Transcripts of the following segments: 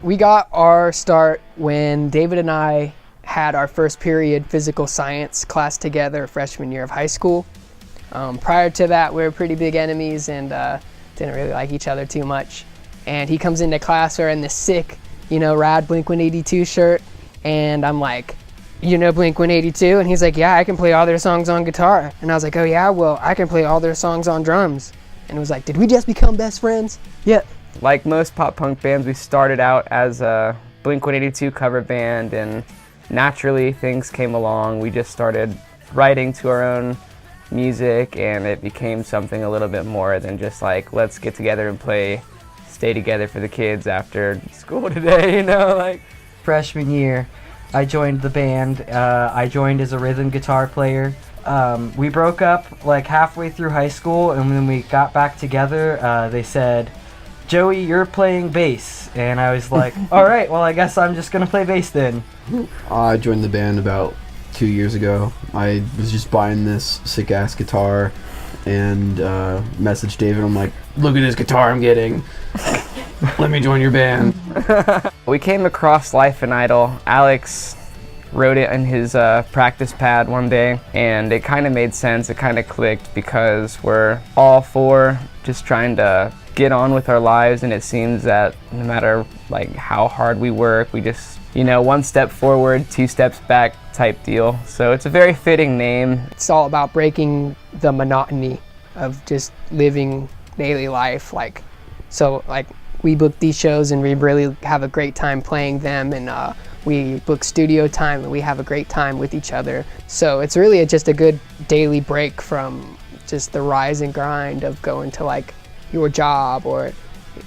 We got our start when David and I had our first period physical science class together freshman year of high school. Prior to that, we were pretty big enemies and didn't really like each other too much. And he comes into class wearing this sick, rad Blink-182 shirt, and I'm like, Blink-182? And he's like, yeah, I can play all their songs on guitar. And I was like, oh yeah, well, I can play all their songs on drums. And it was like, did we just become best friends? Yeah. Like most pop punk bands, we started out as a Blink-182 cover band, and naturally things came along. We just started writing to our own music, and it became something a little bit more than just like, let's get together and stay together for the kids after school today, Freshman year, I joined the band. I joined as a rhythm guitar player. We broke up like halfway through high school, and when we got back together, they said, Joey, you're playing bass. And I was like, all right, well, I guess I'm just going to play bass then. I joined the band about 2 years ago. I was just buying this sick-ass guitar and messaged David. I'm like, look at this guitar I'm getting. Let me join your band. We came across Life and Idol. Alex wrote it in his practice pad one day, and it kind of made sense. It kind of clicked because we're all four just trying to get on with our lives, and it seems that no matter how hard we work, we just one step forward, 2 steps back type deal. So it's a very fitting name. It's all about breaking the monotony of just living daily life. We book these shows and we really have a great time playing them, and we book studio time and we have a great time with each other. So it's really just a good daily break from just the rise and grind of going to your job or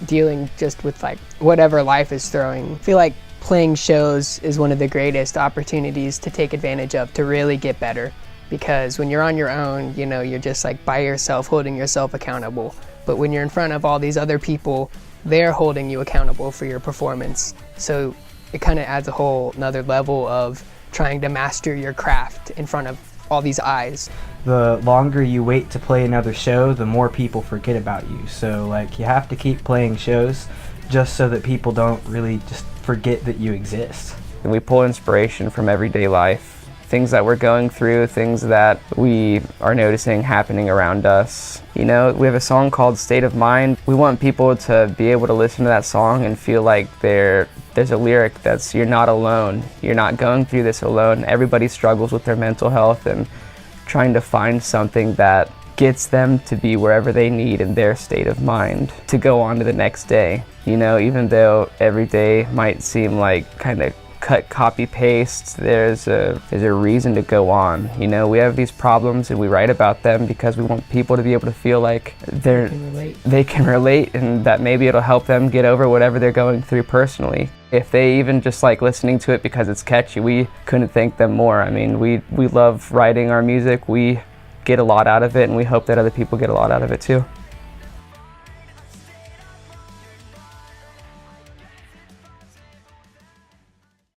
dealing just with whatever life is throwing. I feel like playing shows is one of the greatest opportunities to take advantage of to really get better, because when you're on your own, you're just by yourself, holding yourself accountable. But when you're in front of all these other people, they're holding you accountable for your performance. So it kind of adds a whole another level of trying to master your craft in front of all these eyes. The longer you wait to play another show, the more people forget about you. So you have to keep playing shows just so that people don't really just forget that you exist. And we pull inspiration from everyday life, things that we're going through, things that we are noticing happening around us. We have a song called State of Mind. We want people to be able to listen to that song and feel like there's a lyric that's, you're not alone. You're not going through this alone. Everybody struggles with their mental health, and trying to find something that gets them to be wherever they need in their state of mind to go on to the next day. Even though every day might seem like kind of cut, copy, paste, there's a reason to go on. We have these problems and we write about them because we want people to be able to feel like they can relate, and that maybe it'll help them get over whatever they're going through personally. If they even just like listening to it because it's catchy, we couldn't thank them more. I mean, we love writing our music, we get a lot out of it, and we hope that other people get a lot out of it too.